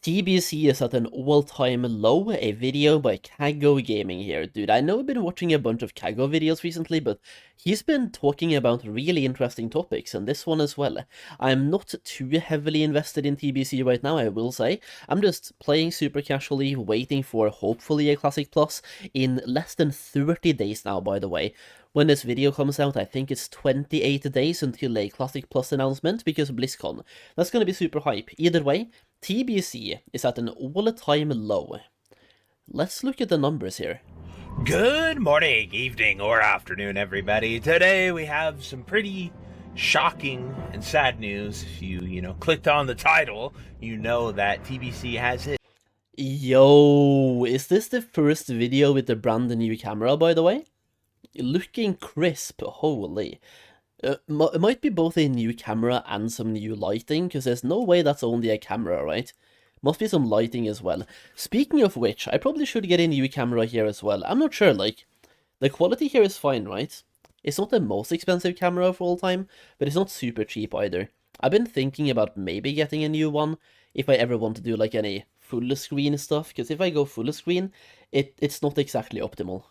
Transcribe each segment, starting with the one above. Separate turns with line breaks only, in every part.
TBC is at an all-time low, a video by Kago Gaming here. Dude, I know I've been watching a bunch of Kago videos recently, but he's been talking about really interesting topics, and this one as well. I'm not too heavily invested in TBC right now, I will say. I'm just playing super casually, waiting for hopefully a Classic Plus in less than 30 days now, by the way. When this video comes out, I think it's 28 days until a Classic Plus announcement because of Blizzcon. That's gonna be super hype. Either way, TBC is at an all-time low. Let's look at the numbers here.
Good morning, evening, or afternoon, everybody. Today we have some pretty shocking and sad news. If you clicked on the title, you know that TBC has hit.
Yo, is this the first video with the brand new camera, by the way? Looking crisp, holy. It might be both a new camera and some new lighting, because there's no way that's only a camera, right? Must be some lighting as well. Speaking of which, I probably should get a new camera here as well. I'm not sure, like, the quality here is fine, right? It's not the most expensive camera of all time, but it's not super cheap either. I've been thinking about maybe getting a new one, if I ever want to do, like, any full screen stuff, because if I go full screen, it's not exactly optimal.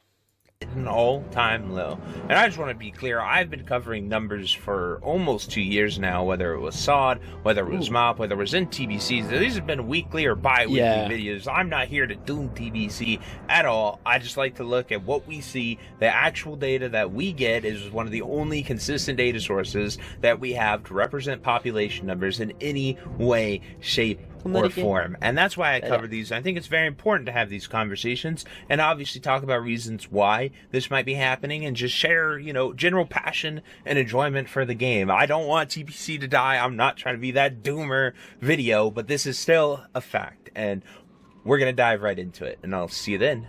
An all-time low. And I just want to be clear, I've been covering numbers for almost 2 years now, whether it was SOD, whether it was MOP, whether it was in TBCs. These have been weekly or bi-weekly videos. I'm not here to doom TBC at all. I just like to look at what we see. The actual data that we get is one of the only consistent data sources that we have to represent population numbers in any way, shape, or form. And that's why I cover these. I think it's very important to have these conversations and obviously talk about reasons why this might be happening and just share, general passion and enjoyment for the game. I don't want TBC to die. I'm not trying to be that doomer video, but this is still a fact. And we're going to dive right into it. And I'll see you then.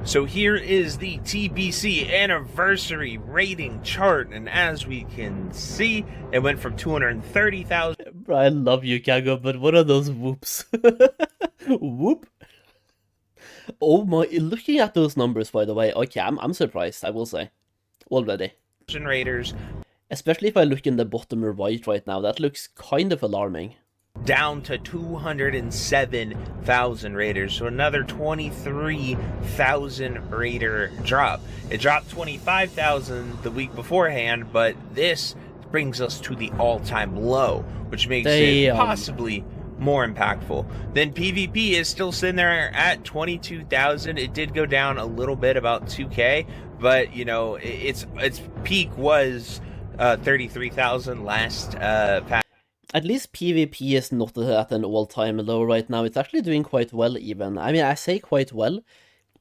So here is the TBC anniversary rating chart, and as we can see, it went from 230,000.
Bro, I love you, Kago, but what are those whoops? Whoop. Oh my, looking at those numbers, by the way, okay, I'm surprised, I will say, already.
Raiders.
Especially if I look in the bottom right now, that looks kind of alarming.
Down to 207,000 raiders, so another 23,000 raider drop. It dropped 25,000 the week beforehand, but this brings us to the all-time low, which makes it possibly more impactful. Then PvP is still sitting there at 22,000. It did go down a little bit, about 2K, but its peak was 33,000 last patch.
At least PvP is not at an all-time low right now. It's actually doing quite well even. I mean, I say quite well.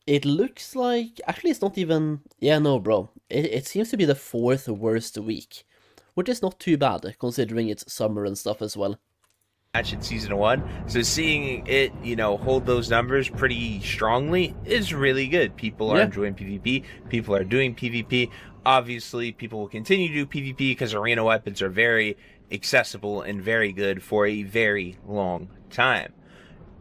It looks like... Actually, it's not even... Yeah, no, bro. It seems to be the 4th worst week. Which is not too bad, considering it's summer and stuff as well.
Match in Season 1. So seeing it, hold those numbers pretty strongly is really good. People are enjoying PvP. People are doing PvP. Obviously, people will continue to do PvP because arena weapons are very accessible and very good for a very long time.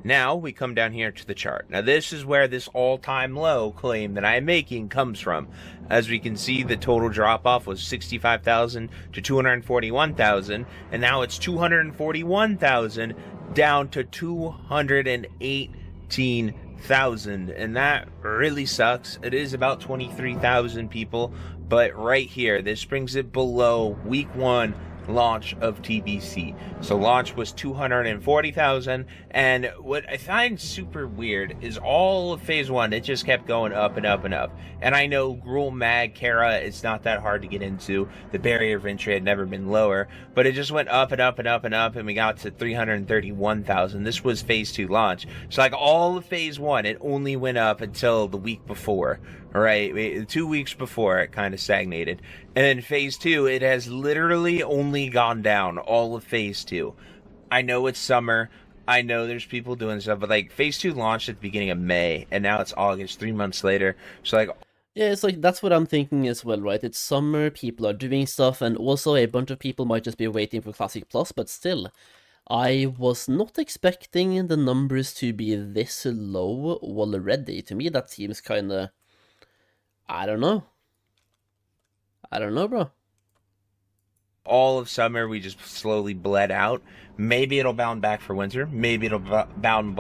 Now we come down here to the chart. Now this is where this all-time low claim that I'm making comes from. As we can see, the total drop-off was 65,000 to 241,000, and now it's 241,000 down to 218,000, and that really sucks. It is about 23,000 people, but right here, this brings it below week 1 launch of TBC. So launch was 240,000, and what I find super weird is all of phase 1, it just kept going up and up and up. And I know Gruul, Mag, Kara, it's not that hard to get into. The barrier of entry had never been lower, but it just went up and up and up and up, and we got to 331,000. This was phase 2 launch. So like all of phase 1, it only went up until the week before. Right, 2 weeks before it kind of stagnated. And then phase 2, it has literally only gone down all of phase 2. I know it's summer. I know there's people doing stuff, but like phase 2 launched at the beginning of May, and now it's August, 3 months later. So like,
yeah, it's like, that's what I'm thinking as well, right? It's summer, people are doing stuff, and also a bunch of people might just be waiting for Classic Plus, but still, I was not expecting the numbers to be this low already. To me, that seems kind of... I don't know, bro.
all of summer we just slowly bled out. Maybe it'll bound back for winter. Maybe it'll bound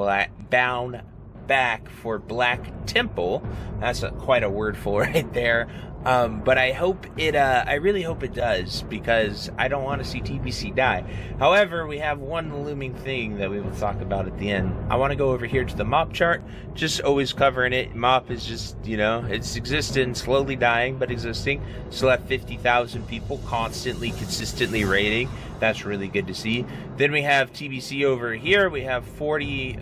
back for Black Temple. That's quite a word for it there. But I hope it. I really hope it does, because I don't want to see TBC die. However, we have one looming thing that we will talk about at the end. I want to go over here to the MOP chart. Just always covering it. MOP is just, it's existing, slowly dying, but existing. Still have 50,000 people constantly, consistently rating. That's really good to see. Then we have TBC over here. We have 40.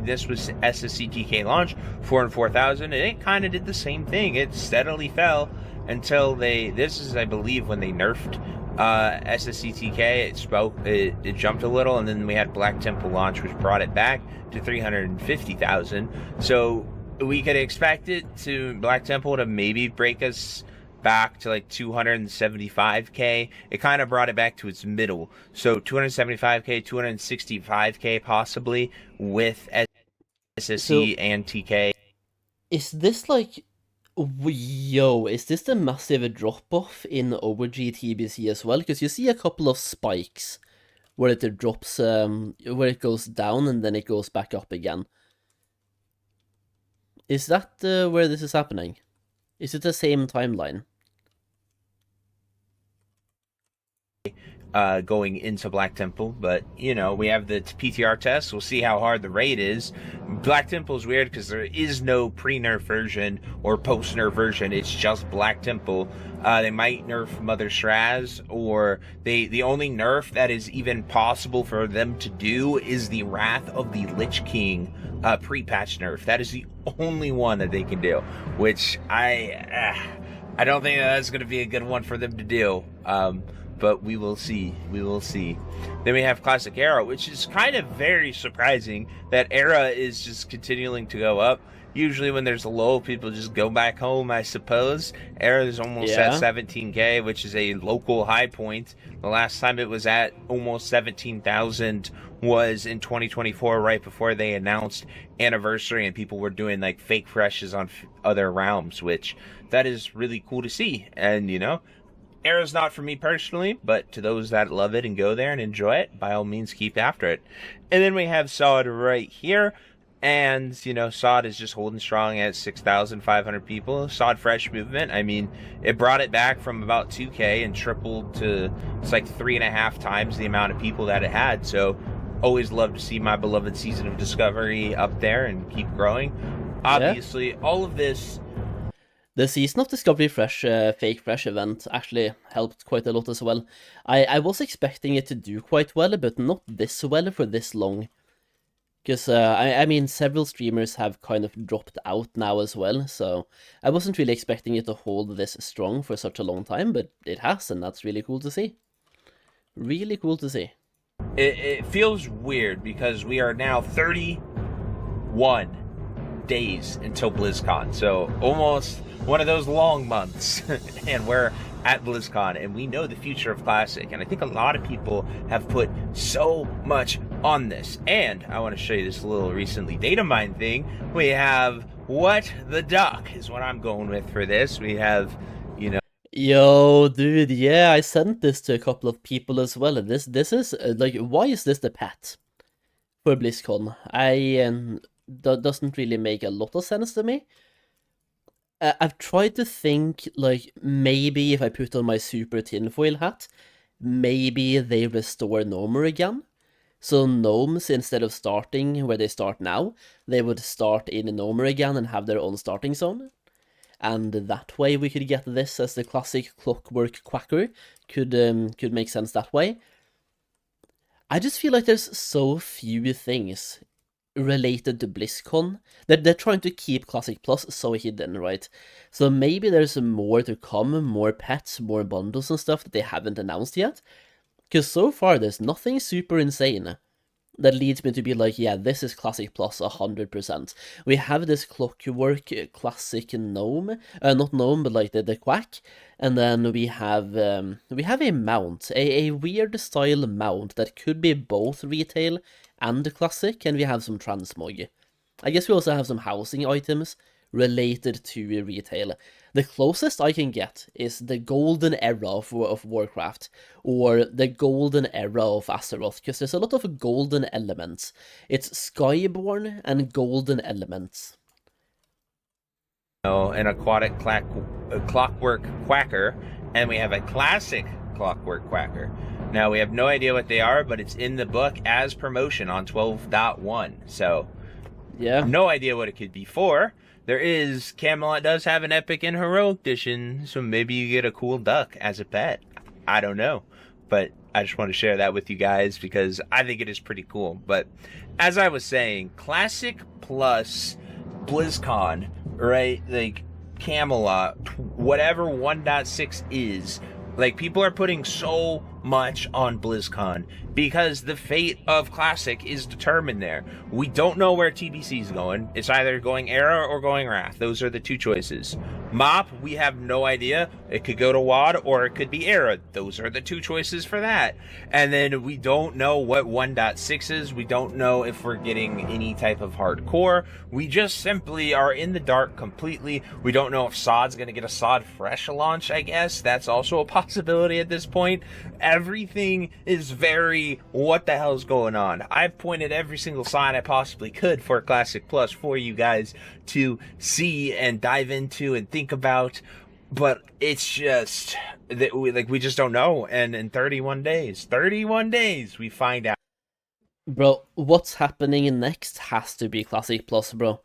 This was SSCTK launch, 4 and 4,000, and it kind of did the same thing. It steadily fell until this is, I believe, when they nerfed SSCTK. It jumped a little, and then we had Black Temple launch, which brought it back to 350,000. So we could expect Black Temple to maybe break us back to like 275k. It kind of brought it back to its middle, so 275k, 265k possibly, with SSC and TK.
Is this like, is this the massive drop-off in OG TBC as well? Because you see a couple of spikes where it drops, where it goes down and then it goes back up again. Is that where this is happening? Is it the same timeline?
Going into Black Temple, but we have the PTR test. We'll see how hard the raid is. Black Temple is weird because there is no pre-nerf version or post-nerf version. It's just Black Temple. They might nerf Mother Shraz, or the only nerf that is even possible for them to do is the Wrath of the Lich King pre-patch nerf. That is the only one that they can do, which I don't think that's going to be a good one for them to do. But we will see. Then we have Classic Era, which is kind of very surprising that Era is just continuing to go up. Usually when there's a lull, people just go back home, I suppose. Era is almost at 17k, which is a local high point. The last time it was at almost 17,000 was in 2024, right before they announced anniversary, and people were doing like fake freshes on other realms, which that is really cool to see. And Era's not for me personally, but to those that love it and go there and enjoy it, by all means, keep after it. And then we have Sod right here. And, Sod is just holding strong at 6,500 people. Sod Fresh movement, it brought it back from about 2K and tripled to, it's like 3.5 times the amount of people that it had. So, always love to see my beloved Season of Discovery up there and keep growing. Obviously, all of this...
The Season of Discovery Fake Fresh event actually helped quite a lot as well. I was expecting it to do quite well, but not this well for this long. Because, several streamers have kind of dropped out now as well, so I wasn't really expecting it to hold this strong for such a long time, but it has, and that's really cool to see. Really cool to see.
It feels weird, because we are now 31 days until BlizzCon, so almost one of those long months, and we're at BlizzCon, and we know the future of Classic, and I think a lot of people have put so much on this. And I want to show you this little recently data mine thing. We have What the Duck is what I'm going with for this. We have,
Yo, dude, yeah, I sent this to a couple of people as well. This is, like, why is this the pet for BlizzCon? That doesn't really make a lot of sense to me. I've tried to think, like, maybe if I put on my super tinfoil hat, maybe they restore Gnomer again. So gnomes, instead of starting where they start now, they would start in Gnomer again and have their own starting zone. And that way we could get this as the classic Clockwork Quacker. Could make sense that way. I just feel like there's so few things related to BlizzCon. They're trying to keep Classic Plus so hidden, right? So maybe there's more to come, more pets, more bundles and stuff that they haven't announced yet. Because so far there's nothing super insane that leads me to be like, yeah, this is Classic Plus 100%. We have this Clockwork Classic Gnome, not Gnome, but like the Quack, and then we have a mount, a weird style mount that could be both retail and classic, and we have some transmog. I guess we also have some housing items related to retail. The closest I can get is the golden era of Warcraft, or the golden era of Azeroth, because there's a lot of golden elements. It's Skyborn and golden elements.
An aquatic clockwork quacker, and we have a classic clockwork quacker. Now, we have no idea what they are, but it's in the book as promotion on 12.1, so
yeah,
no idea what it could be for. There is, Camelot does have an epic and heroic edition, so maybe you get a cool duck as a pet. I don't know, but I just want to share that with you guys because I think it is pretty cool. But as I was saying, Classic plus Blizzcon, right? Like Camelot, whatever 1.6 is, like people are putting so much on Blizzcon because the fate of Classic is determined there. We don't know where TBC is going. It's either going Era or going Wrath. Those are the two choices. MOP, we have no idea. It could go to WoD or it could be Era. Those are the two choices for that. And then we don't know what 1.6 is. We don't know if we're getting any type of hardcore. We just simply are in the dark completely. We don't know if SOD's going to get a SOD Fresh launch, I guess. That's also a possibility at this point. Everything is very, what the hell's going on? I've pointed every single sign I possibly could for Classic Plus for you guys to see and dive into and think about, but it's just that we just don't know. And in 31 days, we find out.
Bro, what's happening next has to be Classic Plus, bro.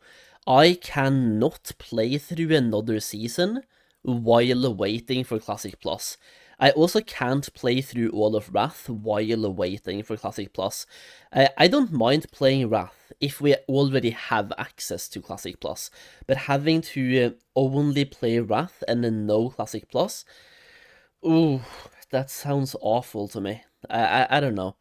I cannot play through another season while waiting for Classic Plus. I also can't play through all of Wrath while waiting for Classic Plus. I don't mind playing Wrath if we already have access to Classic Plus, but having to only play Wrath and then no Classic Plus, ooh, that sounds awful to me. I don't know.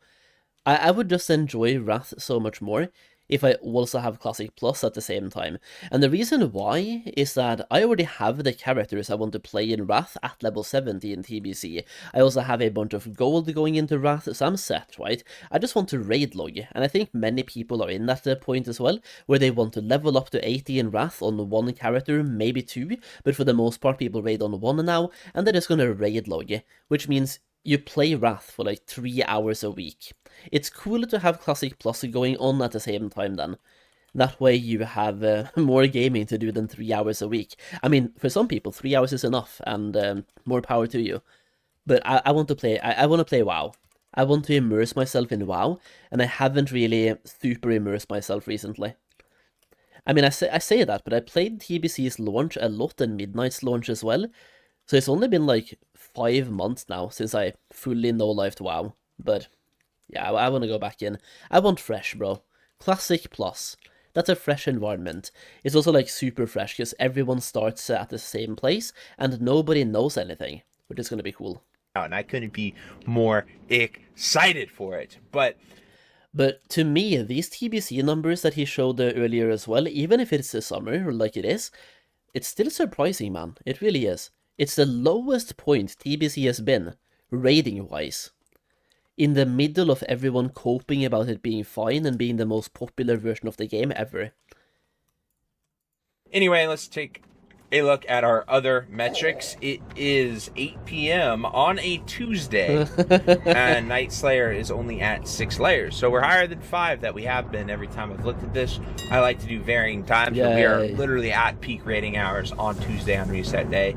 I would just enjoy Wrath so much more if I also have Classic Plus at the same time. And the reason why is that I already have the characters I want to play in Wrath at level 70 in TBC. I also have a bunch of gold going into Wrath, so I'm set, right? I just want to raid log, and I think many people are in that point as well, where they want to level up to 80 in Wrath on one character, maybe two, but for the most part people raid on one now, and they're just gonna raid log, which means you play Wrath for like 3 hours a week. It's cool to have Classic Plus going on at the same time then. That way you have more gaming to do than 3 hours a week. I mean, for some people 3 hours is enough, and more power to you. But I want to play, I want to play WoW. I want to immerse myself in WoW, and I haven't really super immersed myself recently. I mean, I say that, but I played TBC's launch a lot and Midnight's launch as well. So it's only been like 5 months now since I fully no-lifed WoW. But yeah, I want to go back in. I want fresh, bro. Classic Plus. That's a fresh environment. It's also like super fresh because everyone starts at the same place and nobody knows anything, which is going to be cool.
And I couldn't be more excited for it. But
to me, these TBC numbers that he showed earlier as well, even if it's the summer like it is, it's still surprising, man. It really is. It's the lowest point TBC has been, rating-wise. In the middle of everyone coping about it being fine and being the most popular version of the game ever.
Anyway, let's take a look at our other metrics. It is 8 p.m. on a Tuesday, and Night Slayer is only at 6 layers. So we're higher than 5 that we have been every time I've looked at this. I like to do varying times, but we are literally at peak rating hours on Tuesday on reset day.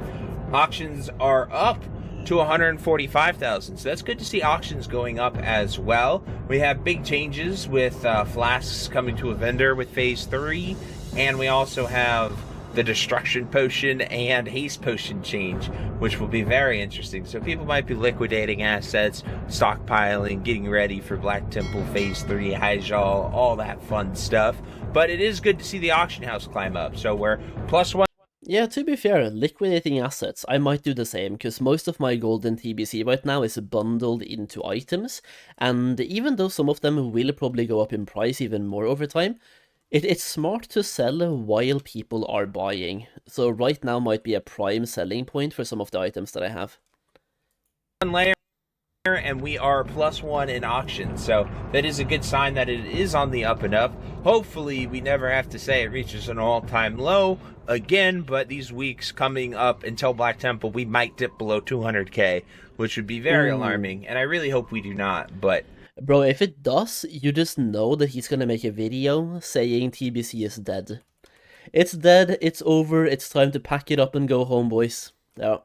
Auctions are up to 145,000, so that's good to see auctions going up as well. We have big changes with flasks coming to a vendor with phase 3, and we also have the destruction potion and haste potion change, which will be very interesting. So people might be liquidating assets, stockpiling, getting ready for Black Temple phase 3, Hyjal, all that fun stuff. But it is good to see the auction house climb up, so we're +1.
Yeah, to be fair, liquidating assets, I might do the same, because most of my gold in TBC right now is bundled into items, and even though some of them will probably go up in price even more over time, it's smart to sell while people are buying, so right now might be a prime selling point for some of the items that I have.
Layer and we are +1 in auction, so that is a good sign that it is on the up and up. Hopefully we never have to say it reaches an all-time low again, but these weeks coming up until Black Temple, we might dip below 200k, which would be very alarming, and I really hope we do not. But
bro, if it does, you just know that he's gonna make a video saying TBC is dead. It's dead, it's over, it's time to pack it up and go home, boys. Yeah.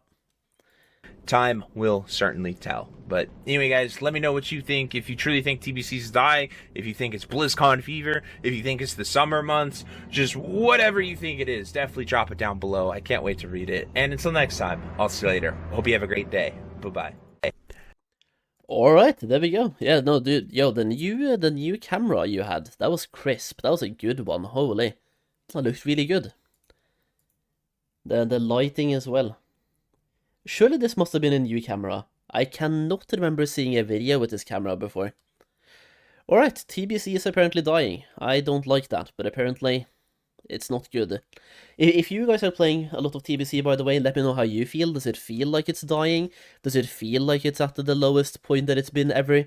Time will certainly tell. But anyway, guys, let me know what you think. If you truly think TBC's dying, if you think it's BlizzCon fever, if you think it's the summer months, just whatever you think it is, definitely drop it down below. I can't wait to read it. And until next time, I'll see you later. Hope you have a great day. Bye-bye.
Alright, there we go. Yeah, no, dude, yo, the new camera you had, that was crisp. That was a good one, holy. That looked really good. The lighting as well. Surely this must have been a new camera. I cannot remember seeing a video with this camera before. Alright, TBC is apparently dying. I don't like that, but apparently it's not good. If you guys are playing a lot of TBC, by the way, let me know how you feel. Does it feel like it's dying? Does it feel like it's at the lowest point that it's been ever?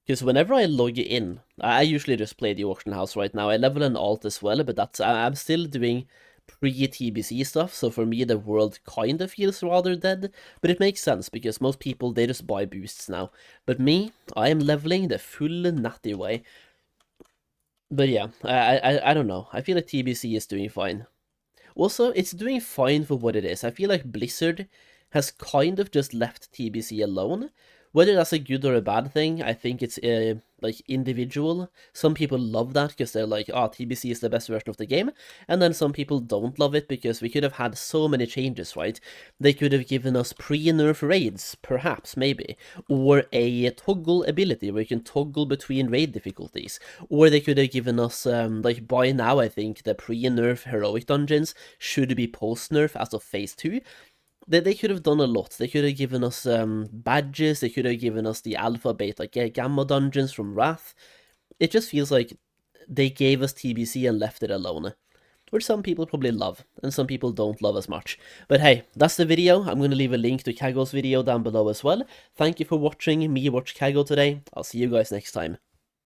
Because whenever I log in, I usually just play the auction house right now. I level an alt as well, but I'm still doing pre-TBC stuff, so for me the world kind of feels rather dead, but it makes sense because most people, they just buy boosts now. But me, I am leveling the full natty way. But yeah, I don't know, I feel like TBC is doing fine. Also, it's doing fine for what it is. I feel like Blizzard has kind of just left TBC alone. Whether that's a good or a bad thing, I think it's like individual. Some people love that because they're like, oh, TBC is the best version of the game. And then some people don't love it because we could have had so many changes, right? They could have given us pre-nerf raids, perhaps, maybe. Or a toggle ability where you can toggle between raid difficulties. Or they could have given us, like by now I think the pre-nerf heroic dungeons should be post-nerf as of phase 2. They could have done a lot. They could have given us badges, they could have given us the alpha, beta, gamma dungeons from Wrath. It just feels like they gave us TBC and left it alone. Which some people probably love, and some people don't love as much. But hey, that's the video. I'm going to leave a link to Kago's video down below as well. Thank you for watching me watch Kago today. I'll see you guys next time.